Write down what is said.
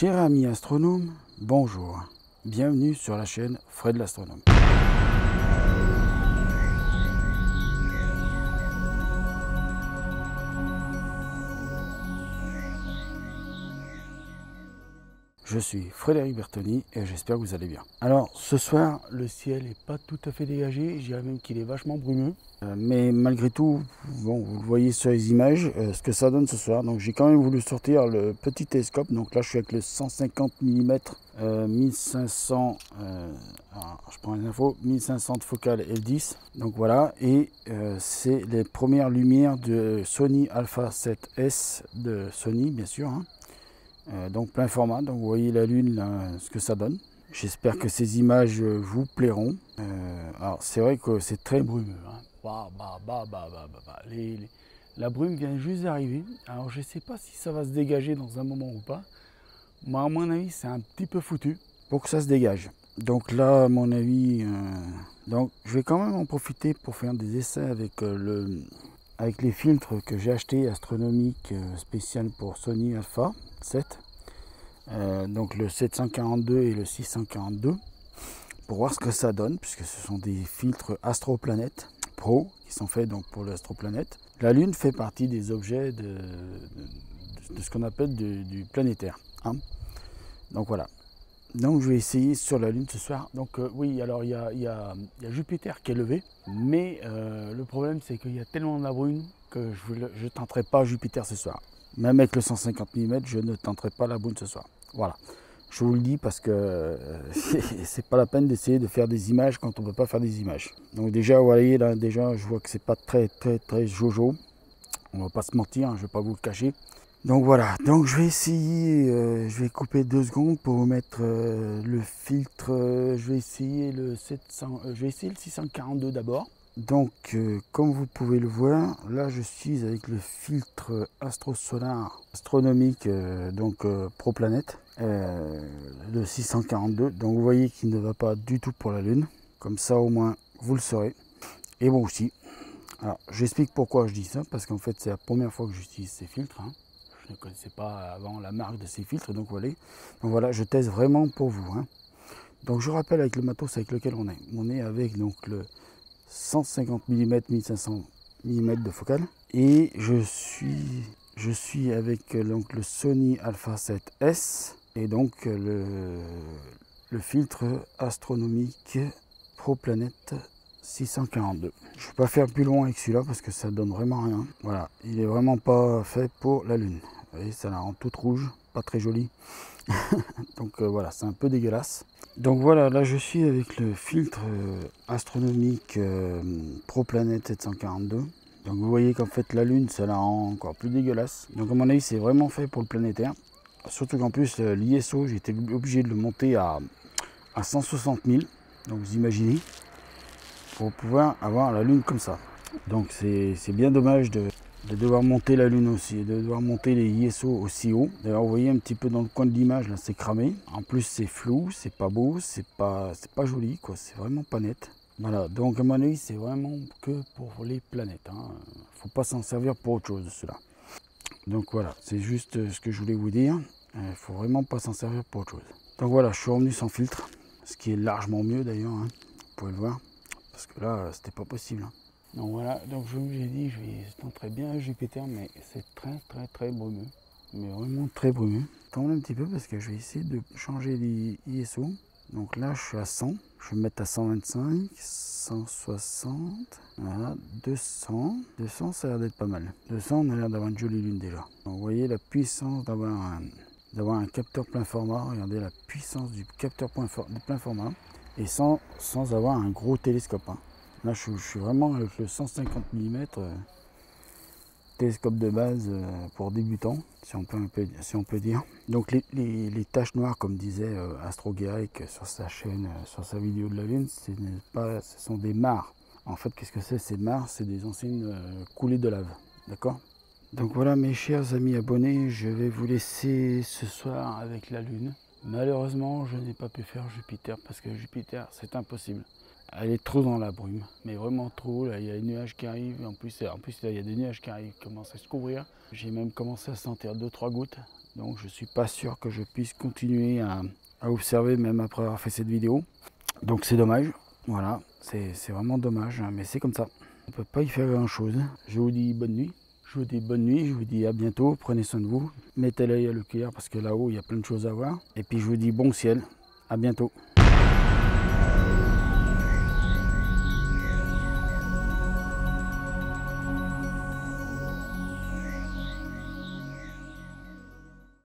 Chers amis astronomes, bonjour. Bienvenue sur la chaîne Fred l'Astronome. Je suis Frédéric Bertoni et j'espère que vous allez bien. Alors ce soir, le ciel n'est pas tout à fait dégagé, je dirais même qu'il est vachement brumeux. Mais malgré tout, bon, vous le voyez sur les images, ce que ça donne ce soir. Donc j'ai quand même voulu sortir le petit télescope. Donc là je suis avec le 150 mm 1500, je prends les infos, 1500 de focale f10. Donc voilà, et c'est les premières lumières de Sony Alpha 7S de Sony, bien sûr. Donc plein format, donc vous voyez la lune là, ce que ça donne. J'espère que ces images vous plairont. Alors c'est vrai que c'est très brumeux. La brume vient juste d'arriver. Alors je ne sais pas si ça va se dégager dans un moment ou pas. Moi à mon avis c'est un petit peu foutu pour que ça se dégage. Donc là à mon avis, donc je vais quand même en profiter pour faire des essais avec les filtres que j'ai achetés astronomiques spécial pour Sony Alpha 7, donc le 742 et le 642, pour voir ce que ça donne, puisque ce sont des filtres Astroplanète Pro qui sont faits donc pour l'astroplanète. La Lune fait partie des objets de ce qu'on appelle du planétaire. Donc voilà. Donc je vais essayer sur la Lune ce soir. Donc oui, alors il y a Jupiter qui est levé, mais le problème c'est qu'il y a tellement de la brume que je ne tenterai pas Jupiter ce soir. Même avec le 150 mm, je ne tenterai pas la brume ce soir. Voilà, je vous le dis parce que c'est pas la peine d'essayer de faire des images quand on ne peut pas faire des images. Donc déjà, vous voyez là, déjà je vois que c'est pas très jojo. On va pas se mentir, je ne vais pas vous le cacher. Donc voilà, donc je vais essayer, je vais couper 2 secondes pour vous mettre le filtre, je vais essayer le 642 d'abord. Donc comme vous pouvez le voir, là je suis avec le filtre Astrosolar astronomique, ProPlanète, le 642. Donc vous voyez qu'il ne va pas du tout pour la Lune, comme ça au moins vous le saurez. Et bon aussi, alors j'explique pourquoi je dis ça, parce qu'en fait c'est la première fois que j'utilise ces filtres. Je ne connaissais pas avant la marque de ces filtres, donc voilà, je teste vraiment pour vous. Donc je rappelle avec le matos avec lequel on est. On est avec donc le 150 mm 1500 mm de focale, et je suis avec donc le Sony Alpha 7S et donc le filtre astronomique ProPlanète 642. Je ne vais pas faire plus loin avec celui-là parce que ça donne vraiment rien. Voilà, il est vraiment pas fait pour la Lune. Vous voyez, ça la rend toute rouge, pas très jolie. Donc voilà, c'est un peu dégueulasse. Donc voilà, là je suis avec le filtre astronomique ProPlanète 742. Donc vous voyez qu'en fait la Lune, ça la rend encore plus dégueulasse. Donc à mon avis, c'est vraiment fait pour le planétaire. Surtout qu'en plus l'ISO, j'ai été obligé de le monter à 160 000. Donc vous imaginez, pour pouvoir avoir la Lune comme ça. Donc c'est bien dommage de devoir monter la Lune aussi, de devoir monter les ISO aussi haut. D'ailleurs vous voyez un petit peu dans le coin de l'image là, c'est cramé. En plus c'est flou, c'est pas beau, c'est pas joli quoi, c'est vraiment pas net. Voilà, donc à mon avis c'est vraiment que pour les planètes. Faut pas s'en servir pour autre chose de cela. Donc voilà, c'est juste ce que je voulais vous dire. Faut vraiment pas s'en servir pour autre chose. Donc voilà, je suis revenu sans filtre, ce qui est largement mieux d'ailleurs, vous pouvez le voir. Parce que là, c'était pas possible. Donc voilà, donc je vous ai dit, je tenterai bien Jupiter, mais c'est très brumeux. Mais vraiment très brumeux. Attendez un petit peu parce que je vais essayer de changer les ISO. Donc là, je suis à 100. Je vais me mettre à 125, 160, voilà, 200. 200, ça a l'air d'être pas mal. 200, on a l'air d'avoir une jolie lune déjà. Donc vous voyez la puissance d'avoir un capteur plein format. Regardez la puissance du capteur plein format. Et sans avoir un gros télescope. Là je suis vraiment avec le 150 mm télescope de base pour débutants, si on peut dire. Donc les taches noires, comme disait AstroGaek sur sa chaîne, sur sa vidéo de la Lune, ce sont des mares. En fait, qu'est-ce que c'est ces mares? C'est des anciennes coulées de lave, d'accord? Donc voilà mes chers amis abonnés, je vais vous laisser ce soir avec la Lune. Malheureusement, je n'ai pas pu faire Jupiter parce que Jupiter, c'est impossible. Elle est trop dans la brume, mais vraiment trop. Là, il y a les nuages qui arrivent. En plus, là, il y a des nuages qui arrivent, qui commencent à se couvrir. J'ai même commencé à sentir 2-3 gouttes. Donc, je ne suis pas sûr que je puisse continuer à observer, même après avoir fait cette vidéo. Donc, c'est dommage. Voilà, c'est vraiment dommage, hein, mais c'est comme ça. On ne peut pas y faire grand-chose. Je vous dis bonne nuit. Je vous dis bonne nuit, je vous dis à bientôt. Prenez soin de vous. Mettez l'œil à le cuillère parce que là-haut, il y a plein de choses à voir. Et puis, je vous dis bon ciel. À bientôt.